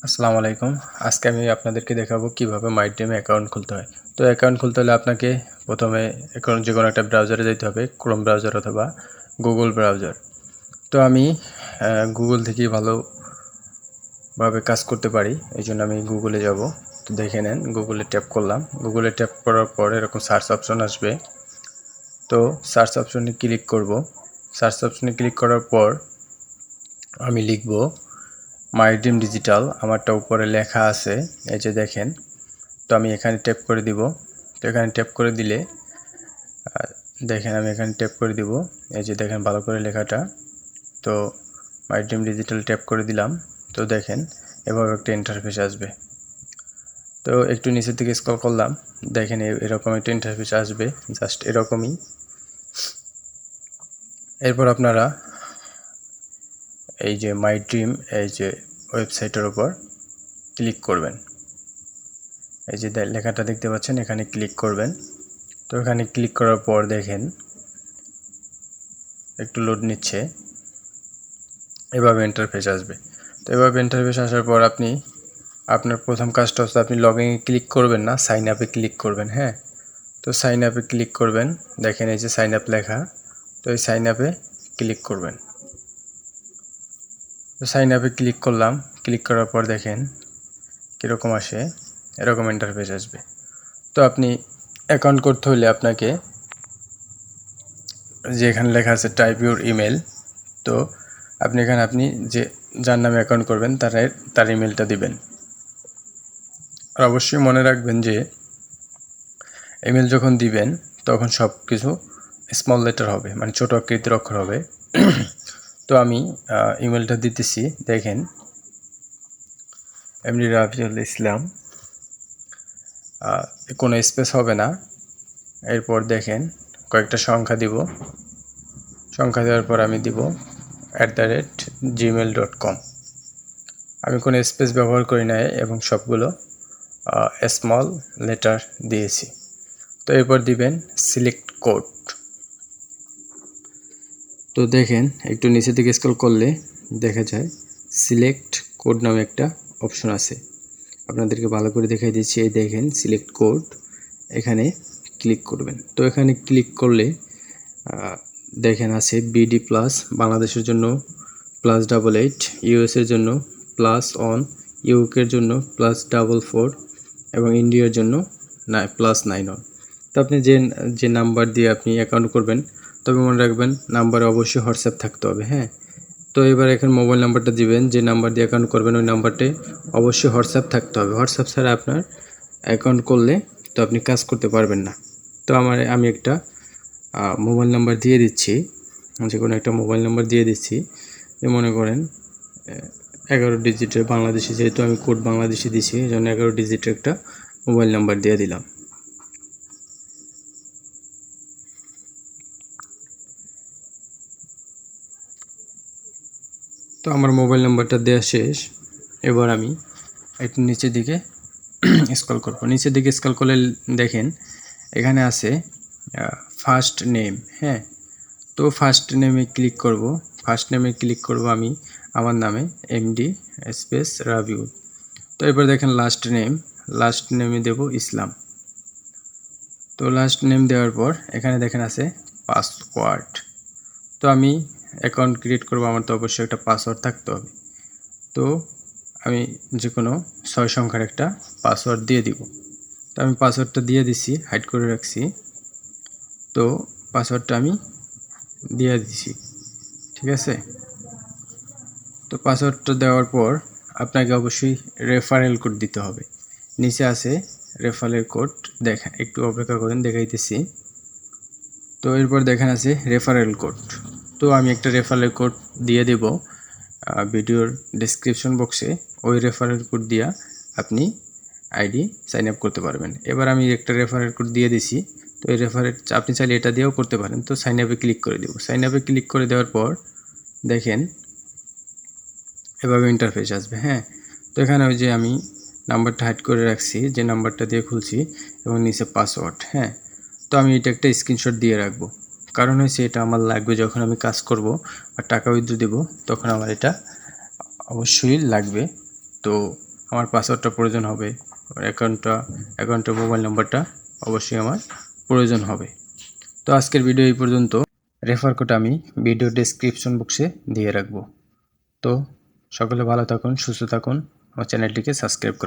আসসালামু আলাইকুম। আজকে আমি আপনাদেরকে দেখাবো কিভাবে মাইড্রিমে অ্যাকাউন্ট খুলতে হয়। তো অ্যাকাউন্ট খুলতে হলে আপনাকে প্রথমে যেকোনো একটা ব্রাউজারে যেতে হবে, ক্রোম ব্রাউজার অথবা গুগল ব্রাউজার। তো আমি গুগল থেকেই ভালোভাবে কাজ করতে পারি, এই জন্য আমি গুগলে যাব। তো দেখে নেন, গুগলে ট্যাপ করলাম। গুগলে ট্যাপ করার পর এরকম সার্চ অপশন আসবে। তো সার্চ অপশনে ক্লিক করব। সার্চ অপশনে ক্লিক করার পর আমি লিখব মাইড্রিম ডিজিটাল। আমারটা উপরে লেখা আছে, এই যে দেখেন। তো আমি এখানে ট্যাপ করে দিব। তো এখানে ট্যাপ করে দিলে দেখেন, আমি এখানে ট্যাপ করে দিব। এই যে দেখেন ভালো করে লেখাটা। তো মাইড্রিম ডিজিটাল ট্যাপ করে দিলাম। তো দেখেন এভাবে একটা ইন্টারফেস আসবে। তো একটু নিচের দিকে স্ক্রল করলাম, দেখেন এরকম একটা ইন্টারফেস আসবে, জাস্ট এরকমই। এরপর আপনারা এই যে মাইড্রিম এই যে ওয়েবসাইটের উপর ক্লিক করবেন। এই যে লেখাটা দেখতে পাচ্ছেন, এখানে ক্লিক করবেন। তো এখানে ক্লিক করার পর দেখেন একটু লোড নিচ্ছে, এভাবে ইন্টারফেস আসবে। তো এভাবে ইন্টারফেস আসার পর আপনার প্রথম কাজটা হচ্ছে আপনি লগ ইনে ক্লিক করবেন না, সাইন আপে ক্লিক করবেন। হ্যাঁ, তো সাইন আপে ক্লিক করবেন। দেখেন এই যে সাইন আপ লেখা, তো এই সাইন আপে ক্লিক করবেন। তো সাইন আপে ক্লিক করলাম। ক্লিক করার পর দেখেন কীরকম আসে, এরকম ইন্টারফেস আসবে। তো আপনি অ্যাকাউন্ট করতে হলে আপনাকে যে এখানে লেখা আছে টাইপ ইউর ইমেল, তো আপনি যে যার নামে অ্যাকাউন্ট করবেন তার ইমেলটা দিবেন। আর অবশ্যই মনে রাখবেন যে ইমেল যখন দিবেন তখন সব কিছু স্মল লেটার হবে, মানে ছোট আকৃতির অক্ষর হবে। তো আমি ইমেলটা দিতেছি, দেখেন এমডি রাফিউল ইসলাম, কোনো স্পেস হবে না। এরপর দেখেন কয়েকটা সংখ্যা দিব। সংখ্যা দেওয়ার পর আমি দিব @gmail.com। আমি কোনো স্পেস ব্যবহার করি না এবং সবগুলো স্মল লেটার দিয়েছি। তো এরপর দিবেন সিলেক্ট কোড। তো দেখেন একটু নিচের দিকে স্ক্রল করলে দেখা যায় সিলেক্ট কোড নামে একটা অপশন আছে। আপনাদেরকে ভালো করে দেখাই দিচ্ছি, এই দেখেন সিলেক্ট কোড, এখানে ক্লিক করবেন। তো এখানে ক্লিক করলে দেখেন আছে বিডি প্লাস, বাংলাদেশের জন্য +88, ইউএসের জন্য +1, ইউকের জন্য +44 এবং ইন্ডিয়ার জন্য +91। তো আপনি যে নাম্বার দিয়ে আপনি অ্যাকাউন্ট করবেন, তবে মনে রাখবেন নাম্বারে অবশ্যই হোয়াটসঅ্যাপ থাকতে হবে। হ্যাঁ, তো এবার এখানে মোবাইল নাম্বারটা দিবেন, যে নাম্বার দিয়ে অ্যাকাউন্ট করবেন ওই নাম্বারটায় অবশ্যই হোয়াটসঅ্যাপ থাকতে হবে। হোয়াটসঅ্যাপ ছাড়া আপনার অ্যাকাউন্ট করলে তো আপনি কাজ করতে পারবেন না। তো আমি একটা মোবাইল নাম্বার দিয়ে দিচ্ছি, যে কোনো একটা মোবাইল নাম্বার দিয়ে দিচ্ছি। মনে করেন 11 ডিজিটের বাংলাদেশি, যেহেতু আমি কোড বাংলাদেশি দিছি এই জন্য 11 ডিজিটের একটা মোবাইল নাম্বার দিয়ে দিলাম। তো আমার মোবাইল নাম্বারটা দেওয়া শেষ। এবার আমি একটু নিচের দিকে স্ক্রল করব। নিচের দিকে স্ক্রল করলে দেখেন এখানে আছে ফার্স্ট নেম। হ্যাঁ, তো ফার্স্ট নেমে ক্লিক করব। ফার্স্ট নেমে ক্লিক করব আমি আমার নামে এমডি স্পেস রাবিউল। তো এবার দেখেন লাস্ট নেমে দেব ইসলাম। তো লাস্ট নেম দেওয়ার পর এখানে দেখেন আছে পাসওয়ার্ড। তো আমি অ্যাকাউন্ট ক্রিয়েট করব, আমার তো অবশ্যই একটা পাসওয়ার্ড থাকতে হবে। তো আমি যে কোনো 6 সংখ্যার একটা পাসওয়ার্ড দিয়ে দিব। তো আমি পাসওয়ার্ডটা দিয়ে দিছি, হাইড করে রাখছি। তো পাসওয়ার্ডটা আমি দিয়ে দিছি, ঠিক আছে। তো পাসওয়ার্ডটা দেওয়ার পর আপনাকে অবশ্যই রেফারেল কোড দিতে হবে। নিচে আছে রেফারেল কোড, দেখেন একটু অপেক্ষা করেন, দেখাইতেছি। তো এরপর দেখেন আছে রেফারেল কোড। তো আমি একটা রেফারেল কোড দিয়ে দেব ভিডিওর ডেসক্রিপশন বক্সে। ওই রেফারেল কোড দিয়া আপনি আইডি সাইন আপ করতে পারবেন। এবার আমি একটা রেফারেল কোড দিয়ে দিছি। তো এই আপনি চাইলে এটা দিয়েও করতে পারেন। তো সাইন আপে ক্লিক করে দেব। সাইন আপে ক্লিক করে দেওয়ার পর দেখেন এভাবে ইন্টারফেস আসবে। হ্যাঁ, তো এখানে ওই যে আমি নাম্বারটা হাইড করে রাখছি, যে নাম্বারটা দিয়ে খুলছি, এবং নিচে পাসওয়ার্ড। হ্যাঁ, তো আমি এটা একটা স্ক্রিনশট দিয়ে রাখবো, কারণ হচ্ছে এটা আমার লাগবে যখন আমি কাজ করব আর টাকা উইথড্র দেব, তখন আমার এটা অবশ্যই লাগবে। তো আমার পাসওয়ার্ডটা প্রয়োজন হবে, অ্যাকাউন্টের মোবাইল নাম্বারটা অবশ্যই আমার প্রয়োজন হবে। তো আজকের ভিডিও এই পর্যন্ত। রেফার কোড আমি ভিডিও ডেসক্রিপশন বক্সে দিয়ে রাখবো। তো সকলে ভালো থাকুন, সুস্থ থাকুন, আমার চ্যানেলটিকে সাবস্ক্রাইব করুন।